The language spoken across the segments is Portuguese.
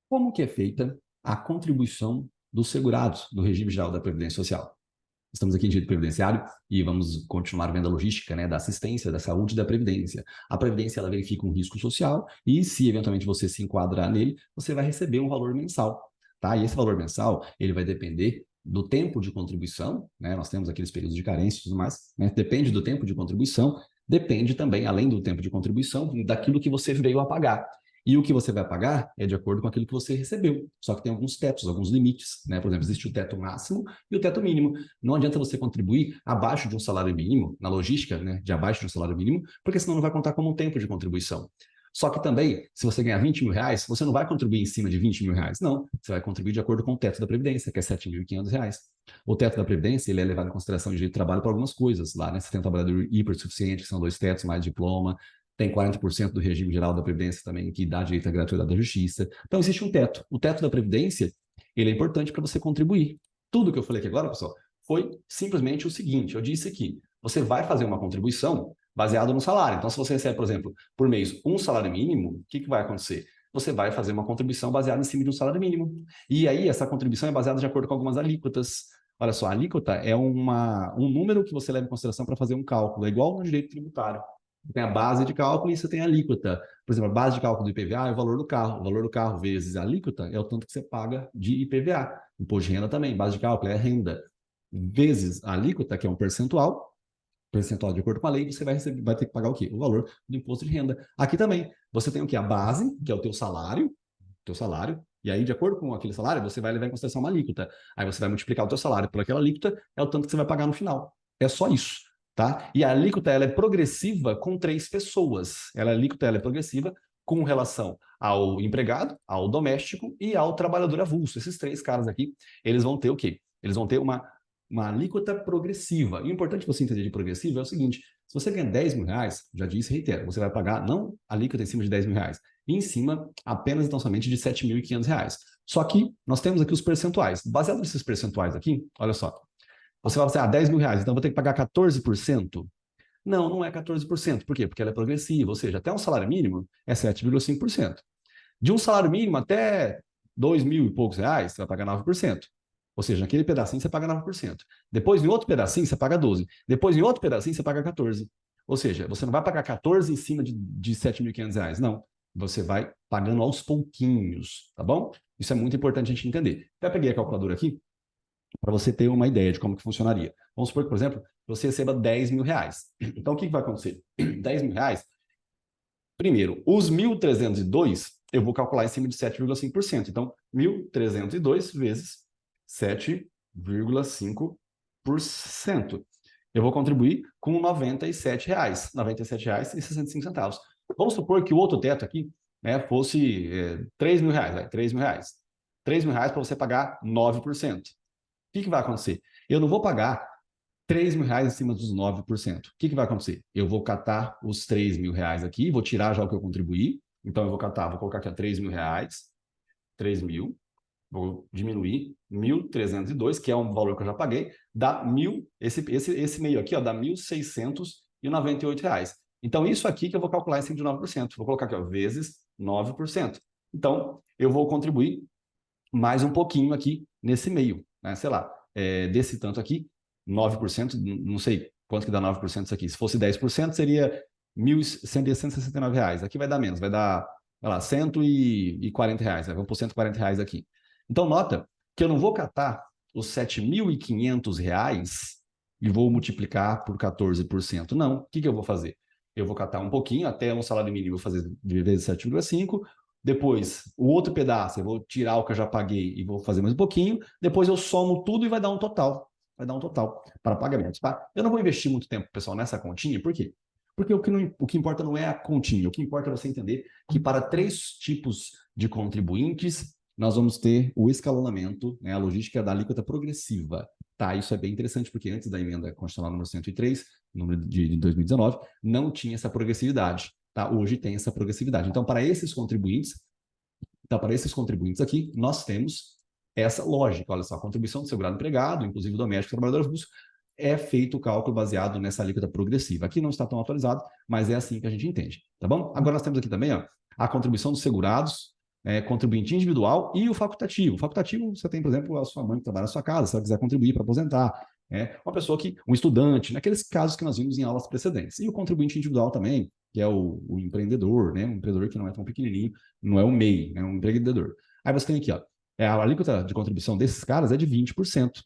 Como que é feita a contribuição dos segurados do regime geral da Previdência Social? Estamos aqui em direito previdenciário e vamos continuar vendo a logística, né, da assistência, da saúde e da previdência. A previdência ela verifica um risco social e, se eventualmente você se enquadrar nele, você vai receber um valor mensal, tá? E esse valor mensal ele vai depender do tempo de contribuição, né? Nós temos aqueles períodos de carência e tudo mais, né? Depende do tempo de contribuição, depende também, além do tempo de contribuição, daquilo que você veio a pagar. E o que você vai pagar é de acordo com aquilo que você recebeu. Só que tem alguns tetos, alguns limites, né? Por exemplo, existe o teto máximo e o teto mínimo. Não adianta você contribuir abaixo de um salário mínimo, na logística, né, de abaixo de um salário mínimo, porque senão não vai contar como um tempo de contribuição. Só que também, se você ganhar 20 mil reais, você não vai contribuir em cima de 20 mil reais. Não, você vai contribuir de acordo com o teto da Previdência, que é 7.500 reais. O teto da Previdência ele é levado em consideração de direito de trabalho para algumas coisas. Lá, né? Você tem um trabalhador hipersuficiente, que são 2 tetos mais diploma, tem 40% do regime geral da Previdência também, que dá direito à gratuidade da justiça. Então, existe um teto. O teto da Previdência ele é importante para você contribuir. Tudo que eu falei aqui agora, pessoal, foi simplesmente o seguinte: eu disse que você vai fazer uma contribuição baseada no salário. Então, se você recebe, por exemplo, por mês um salário mínimo, o que vai acontecer? Você vai fazer uma contribuição baseada em cima de um salário mínimo. E aí, essa contribuição é baseada de acordo com algumas alíquotas. Olha só, a alíquota é um número que você leva em consideração para fazer um cálculo, é igual no direito tributário. Tem a base de cálculo e você tem a alíquota. Por exemplo, a base de cálculo do IPVA é o valor do carro. O valor do carro vezes a alíquota é o tanto que você paga de IPVA. Imposto de renda também, base de cálculo é a renda. Vezes a alíquota, que é um percentual de acordo com a lei, você vai ter que pagar o quê? O valor do imposto de renda. Aqui também, você tem o quê? A base, que é o teu salário, e aí, de acordo com aquele salário, você vai levar em consideração uma alíquota. Aí você vai multiplicar o teu salário por aquela alíquota, é o tanto que você vai pagar no final. É só isso, tá? E a alíquota, ela é progressiva com 3 pessoas. A alíquota, ela é progressiva com relação ao empregado, ao doméstico e ao trabalhador avulso. Esses 3 caras aqui, eles vão ter o quê? Eles vão ter uma alíquota progressiva. E o importante você entender de progressiva é o seguinte: se você ganha 10 mil reais, já disse, reitero, você vai pagar não alíquota em cima de 10 mil reais, e em cima apenas então somente de 7.500 reais. Só que nós temos aqui os percentuais. Baseado nesses percentuais aqui, olha só, você vai falar, 10 mil reais, então eu vou ter que pagar 14%? Não, não é 14%. Por quê? Porque ela é progressiva, ou seja, até um salário mínimo é 7,5%. De um salário mínimo até 2 mil e poucos reais, você vai pagar 9%. Ou seja, naquele pedacinho você paga 9%. Depois, em outro pedacinho, você paga 12%. Depois, em outro pedacinho, você paga 14%. Ou seja, você não vai pagar 14% em cima de 7.500 reais. Não. Você vai pagando aos pouquinhos, tá bom? Isso é muito importante a gente entender. Até peguei a calculadora aqui para você ter uma ideia de como que funcionaria. Vamos supor que, por exemplo, você receba 10 mil reais. Então, o que vai acontecer? 10 mil reais. Primeiro, os 1.302 eu vou calcular em cima de 7,5%. Então, 1.302 vezes 7,5%. Eu vou contribuir com R$ 97,00, R$ 97,65. Vamos supor que o outro teto aqui, né, fosse 3 mil reais, 3 mil reais. 3 mil reais para você pagar 9%. O que vai acontecer? Eu não vou pagar 3 mil reais em cima dos 9%. O que vai acontecer? Eu vou catar os 3 mil reais aqui, vou tirar já o que eu contribuí. Então, eu vou catar, vou colocar aqui 3 mil reais, 3 mil, vou diminuir 1.302, que é um valor que eu já paguei, dá esse meio aqui, ó, dá 1.698 reais. Então, isso aqui que eu vou calcular em cima de 9%. Vou colocar aqui, ó, vezes 9%. Então, eu vou contribuir mais um pouquinho aqui nesse meio, né? Sei lá, desse tanto aqui, 9%, não sei quanto que dá 9% isso aqui. Se fosse 10%, seria 1.169 reais. Aqui vai dar menos, vai dar, sei lá, 140 reais. Né? Vamos por 140 reais aqui. Então, nota que eu não vou catar os 7.500 reais e vou multiplicar por 14%. Não. O que eu vou fazer? Eu vou catar um pouquinho, até um salário mínimo, vou fazer vezes 7,5. Depois, o outro pedaço, eu vou tirar o que eu já paguei e vou fazer mais um pouquinho. Depois eu somo tudo e vai dar um total. Vai dar um total para pagamentos, tá? Eu não vou investir muito tempo, pessoal, nessa continha. Por quê? Porque o que importa não é a continha. O que importa é você entender que para 3 tipos de contribuintes, nós vamos ter o escalonamento, né, a logística da alíquota progressiva. Tá, isso é bem interessante, porque antes da emenda constitucional número 103, número de 2019, não tinha essa progressividade. Tá? Hoje tem essa progressividade. Então, para esses contribuintes, aqui, nós temos essa lógica. Olha só, a contribuição do segurado empregado, inclusive doméstico e trabalhador avulso, é feito o cálculo baseado nessa alíquota progressiva. Aqui não está tão atualizado, mas é assim que a gente entende, tá bom? Agora nós temos aqui também, ó, a contribuição dos segurados, contribuinte individual e o facultativo. O facultativo, você tem, por exemplo, a sua mãe que trabalha na sua casa, se ela quiser contribuir para aposentar. Uma pessoa um estudante, naqueles casos que nós vimos em aulas precedentes. E o contribuinte individual também, que é o empreendedor, né? Um empreendedor que não é tão pequenininho, não é um MEI, é um empreendedor. Aí você tem aqui, ó, a alíquota de contribuição desses caras é de 20%,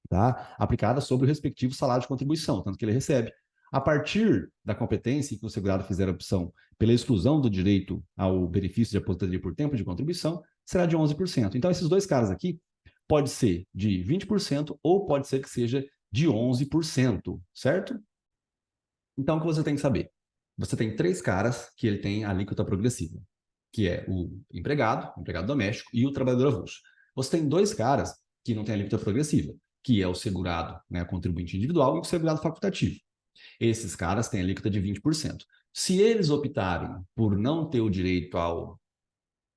tá? Aplicada sobre o respectivo salário de contribuição, tanto que ele recebe. A partir da competência em que o segurado fizer a opção pela exclusão do direito ao benefício de aposentadoria por tempo de contribuição, será de 11%. Então, esses dois caras aqui, pode ser de 20% ou pode ser que seja de 11%, certo? Então, o que você tem que saber? Você tem três caras que ele tem a alíquota progressiva, que é o empregado doméstico e o trabalhador avulso. Você tem dois caras que não têm alíquota progressiva, que é o segurado, né, contribuinte individual e o segurado facultativo. Esses caras têm alíquota de 20%. Se eles optarem por não ter o direito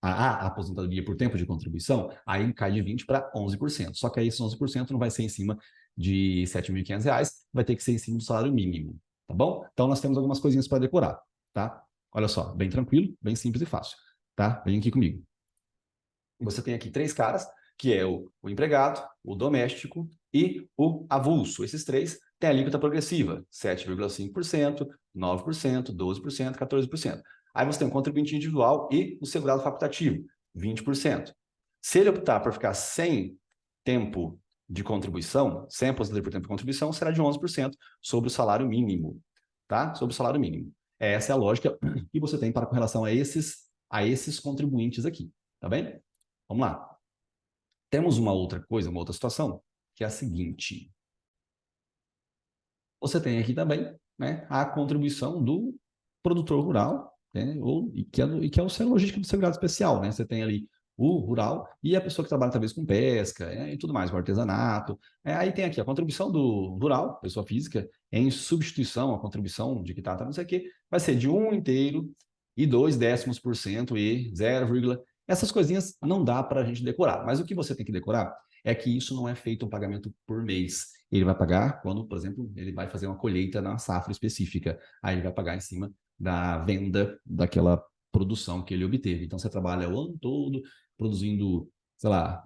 a aposentadoria por tempo de contribuição, aí cai de 20% para 11%. Só que aí esses 11% não vai ser em cima de R$ 7.500, vai ter que ser em cima do salário mínimo, tá bom? Então nós temos algumas coisinhas para decorar, tá? Olha só, bem tranquilo, bem simples e fácil, tá? Vem aqui comigo. Você tem aqui três caras, que é o empregado, o doméstico e o avulso. Esses três têm alíquota progressiva, 7,5%, 9%, 12%, 14%. Aí você tem o contribuinte individual e o segurado facultativo, 20%. Se ele optar por ficar sem tempo de contribuição, sem aposentadoria por tempo de contribuição, será de 11% sobre o salário mínimo, tá? Sobre o salário mínimo. Essa é a lógica que você tem para com relação a esses contribuintes aqui, tá bem? Vamos lá. Temos uma outra coisa, uma outra situação, que é a seguinte. Você tem aqui também, né, a contribuição do produtor rural, né, e que é o logística do segurado especial, né? Você tem ali o rural e a pessoa que trabalha talvez com pesca, e tudo mais, o artesanato. Aí tem aqui a contribuição do rural, pessoa física, em substituição à contribuição de quitata, não sei o quê, vai ser de 1 inteiro e 0,2% e 0, essas coisinhas não dá para a gente decorar, mas o que você tem que decorar é que isso não é feito um pagamento por mês. Ele vai pagar quando, por exemplo, ele vai fazer uma colheita na safra específica. Aí ele vai pagar em cima da venda daquela produção que ele obteve. Então você trabalha o ano todo produzindo, sei lá,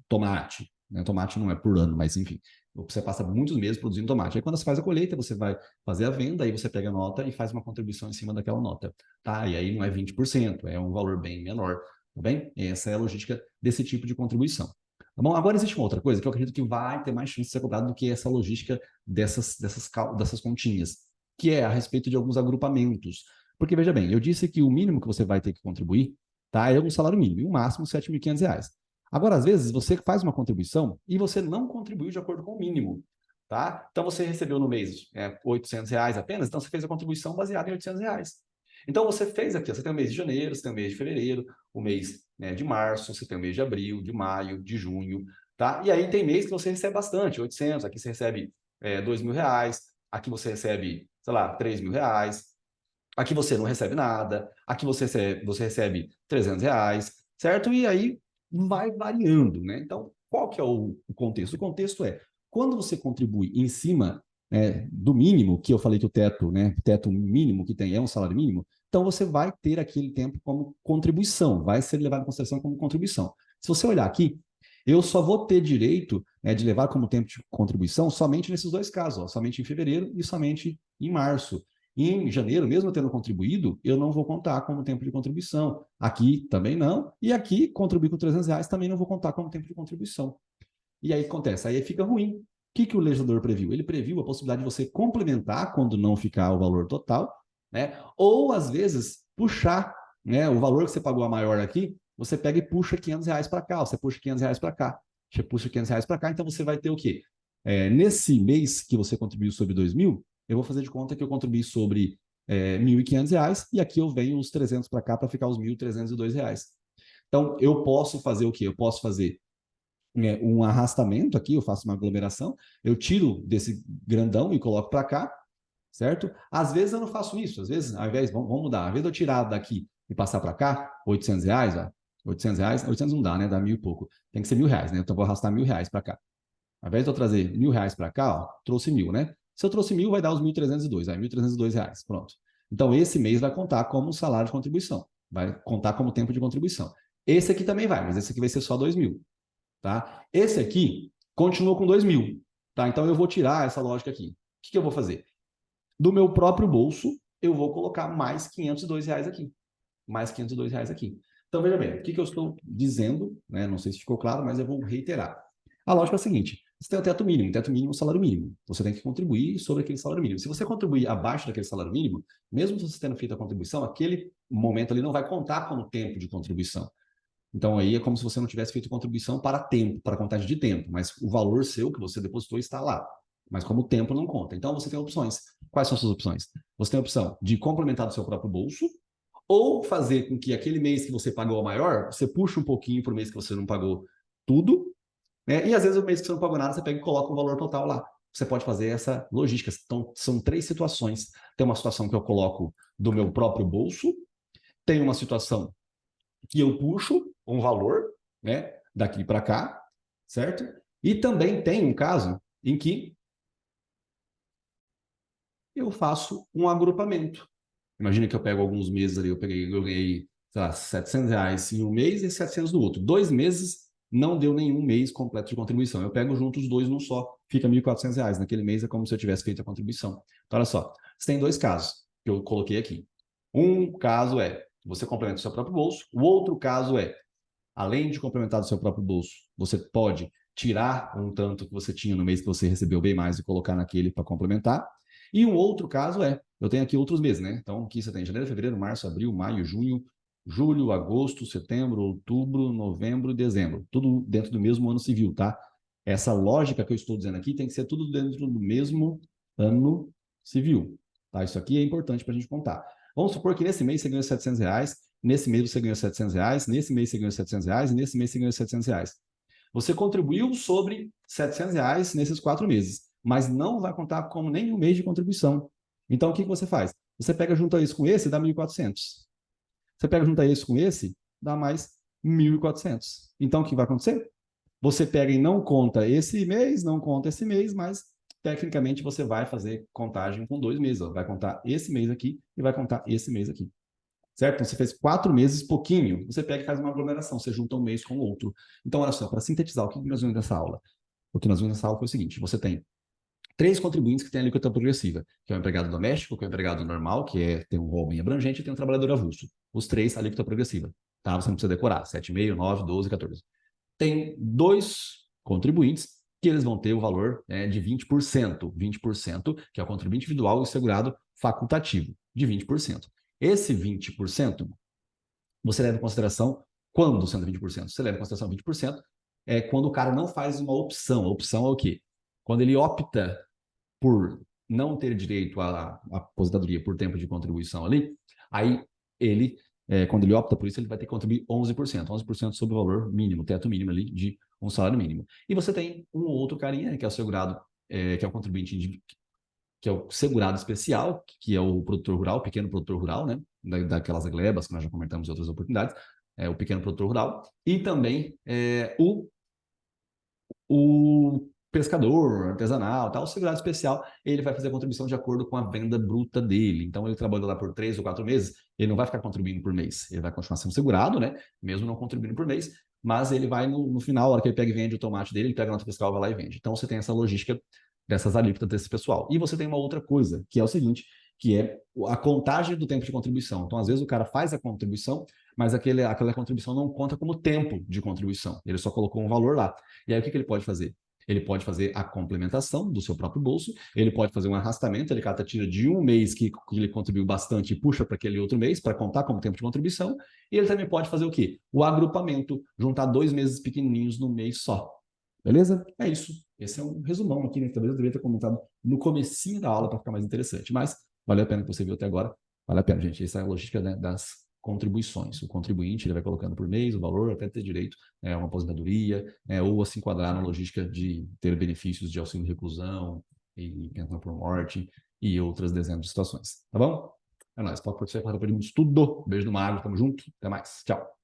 tomate. Né? Tomate não é por ano, mas enfim. Você passa muitos meses produzindo tomate. Aí quando você faz a colheita, você vai fazer a venda, aí você pega a nota e faz uma contribuição em cima daquela nota. Tá? E aí não é 20%, é um valor bem menor. Tá bem? Essa é a logística desse tipo de contribuição. Tá bom? Agora existe uma outra coisa que eu acredito que vai ter mais chance de ser cobrado do que essa logística dessas continhas, que é a respeito de alguns agrupamentos. Porque, veja bem, eu disse que o mínimo que você vai ter que contribuir, tá, é um salário mínimo, e o máximo R$ 7.500. Agora, às vezes, você faz uma contribuição e você não contribuiu de acordo com o mínimo. Tá? Então, você recebeu no mês R$ 800 apenas, então você fez a contribuição baseada em R$ 800. Então, você fez aqui, você tem o mês de janeiro, você tem o mês de fevereiro, o mês, né, de março, você tem o mês de abril, de maio, de junho, tá? E aí tem mês que você recebe bastante, 800, aqui você recebe R$ 2.000, aqui você recebe, sei lá, R$ 3.000, aqui você não recebe nada, aqui você recebe R$ 300, certo? E aí vai variando, né? Então, qual que é o contexto? O contexto é, quando você contribui em cima do mínimo, que eu falei que o teto, né, o teto mínimo que tem é um salário mínimo, então você vai ter aquele tempo como contribuição, vai ser levado em consideração como contribuição. Se você olhar aqui, eu só vou ter direito de levar como tempo de contribuição somente nesses dois casos, ó, somente em fevereiro e somente em março. Em janeiro, mesmo tendo contribuído, eu não vou contar como tempo de contribuição. Aqui também não. E aqui, contribuir com R$ 300 também não vou contar como tempo de contribuição. E aí acontece, aí fica ruim. O que o legislador previu? Ele previu a possibilidade de você complementar quando não ficar o valor total, né? Ou, às vezes, puxar, né, o valor que você pagou a maior aqui, você pega e puxa R$ 500 para cá, você puxa R$ 500 para cá, você puxa R$ 500 para cá, então você vai ter o quê? Nesse mês que você contribuiu sobre 2.000, eu vou fazer de conta que eu contribuí sobre R$ 1.500 e aqui eu venho os 300 para cá para ficar os R$ 1.302. Então, eu posso fazer o quê? Eu posso fazer um arrastamento aqui, eu faço uma aglomeração, eu tiro desse grandão e coloco para cá, certo? Às vezes eu não faço isso, às vezes, ao invés, vamos mudar, ao invés de eu tirar daqui e passar para cá, R$ 800, ó, R$ 800, 800 não dá, né? Dá 1.000 e pouco. Tem que ser R$ 1.000, né? Então eu vou arrastar R$ 1.000 para cá. Ao invés de eu trazer R$ 1.000 para cá, ó, trouxe 1.000, né? Se eu trouxe 1.000, vai dar os 1.302, aí R$ 1.302, pronto. Então esse mês vai contar como salário de contribuição. vai contar como tempo de contribuição. Esse aqui também vai, mas esse aqui vai ser só 2.000, tá? Esse aqui continua com 2.000, tá? Então eu vou tirar essa lógica aqui. O que eu vou fazer? Do meu próprio bolso, eu vou colocar mais R$ 502 aqui. Mais R$ 502 aqui. Então, veja bem, o que eu estou dizendo, né? Não sei se ficou claro, mas eu vou reiterar. A lógica é a seguinte: você tem o teto mínimo é o salário mínimo. Você tem que contribuir sobre aquele salário mínimo. Se você contribuir abaixo daquele salário mínimo, mesmo você tendo feito a contribuição, aquele momento ali não vai contar como tempo de contribuição. Então, aí é como se você não tivesse feito contribuição para tempo, para contagem de tempo, mas o valor seu que você depositou está lá. Mas como tempo não conta. Então, você tem opções. Quais são as suas opções? Você tem a opção de complementar do seu próprio bolso, ou fazer com que aquele mês que você pagou a maior, você puxa um pouquinho para o mês que você não pagou tudo, né? E às vezes o mês que você não pagou nada, você pega e coloca o valor total lá. Você pode fazer essa logística. Então, são 3 situações. Tem uma situação que eu coloco do meu próprio bolso, tem uma situação que eu puxo um valor, né, daqui para cá, certo? E também tem um caso em que eu faço um agrupamento. Imagina que eu pego alguns meses ali, eu ganhei, sei lá, R$ 700 em um mês e 700 no outro. 2 meses não deu nenhum mês completo de contribuição. Eu pego junto os dois num só, fica R$ 1.400. Naquele mês é como se eu tivesse feito a contribuição. Então, olha só, você tem 2 casos que eu coloquei aqui. Um caso é você complementa o seu próprio bolso. O outro caso é, além de complementar do seu próprio bolso, você pode tirar um tanto que você tinha no mês que você recebeu bem mais e colocar naquele para complementar. E um outro caso é, eu tenho aqui outros meses, né? Então, aqui você tem janeiro, fevereiro, março, abril, maio, junho, julho, agosto, setembro, outubro, novembro e dezembro. Tudo dentro do mesmo ano civil, tá? Essa lógica que eu estou dizendo aqui tem que ser tudo dentro do mesmo ano civil, tá? Isso aqui é importante para a gente contar. Vamos supor que nesse mês você ganhou R$ 700, nesse mês você ganhou R$ 700, nesse mês você ganhou R$ 700 e nesse mês você ganhou R$ 700. Você contribuiu sobre R$ 700 nesses 4 meses, mas não vai contar como nenhum mês de contribuição. Então, o que você faz? Você pega junto a isso com esse, dá 1.400. Você pega junto a isso com esse, dá mais 1.400. Então, o que vai acontecer? Você pega e não conta esse mês, não conta esse mês, mas tecnicamente você vai fazer contagem com 2 meses. Ó. Vai contar esse mês aqui e vai contar esse mês aqui. Certo? Então, você fez 4 meses, pouquinho, você pega e faz uma aglomeração, você junta um mês com o outro. Então, olha só, para sintetizar, o que nós vimos nessa aula? O que nós vimos nessa aula foi o seguinte: você tem 3 contribuintes que têm a alíquota progressiva, que é o empregado doméstico, que é o empregado normal, que tem um rol bem abrangente, e tem um trabalhador avulso. Os 3, a alíquota progressiva. Tá? Você não precisa decorar, 7,5, 9, 12, 14. Tem 2 contribuintes que eles vão ter o valor de 20%. 20%, que é o contribuinte individual e o segurado facultativo, de 20%. Esse 20%, você leva em consideração, quando sendo 20%? Você leva em consideração 20% quando o cara não faz uma opção. A opção é o quê? Quando ele opta por não ter direito à aposentadoria por tempo de contribuição ali, aí ele, quando ele opta por isso, ele vai ter que contribuir 11%. 11% sobre o valor mínimo, teto mínimo ali de um salário mínimo. E você tem um outro carinha, que é o segurado, que é o contribuinte que é o segurado especial, que é o produtor rural, o pequeno produtor rural, né? Daquelas glebas que nós já comentamos em outras oportunidades, o pequeno produtor rural, e também o pescador, artesanal, tal, o segurado especial, ele vai fazer a contribuição de acordo com a venda bruta dele. Então, ele trabalhou lá por 3 ou 4 meses, ele não vai ficar contribuindo por mês, ele vai continuar sendo segurado, né? Mesmo não contribuindo por mês, mas ele vai, no final, a hora que ele pega e vende o tomate dele, ele pega a nota fiscal, vai lá e vende. Então, você tem essa logística dessas alíquotas desse pessoal. E você tem uma outra coisa, que é o seguinte, que é a contagem do tempo de contribuição. Então, às vezes, o cara faz a contribuição, mas aquela contribuição não conta como tempo de contribuição. Ele só colocou um valor lá. E aí, o que ele pode fazer? Ele pode fazer a complementação do seu próprio bolso, ele pode fazer um arrastamento, ele tira de um mês que ele contribuiu bastante e puxa para aquele outro mês, para contar como tempo de contribuição, e ele também pode fazer o quê? O agrupamento, juntar 2 meses pequenininhos no mês só. Beleza? É isso. Esse é um resumão aqui, né? Talvez eu deveria ter comentado no comecinho da aula para ficar mais interessante, mas valeu a pena que você viu até agora. Vale a pena, gente. Essa é a logística, né, das contribuições. O contribuinte ele vai colocando por mês o valor até ter direito a uma aposentadoria, ou a se enquadrar na logística de ter benefícios de auxílio de reclusão e pensão por morte e outras dezenas de situações. Tá bom? É nóis. Foco por você, para o tudo. Beijo do Mago. Tamo junto. Até mais. Tchau.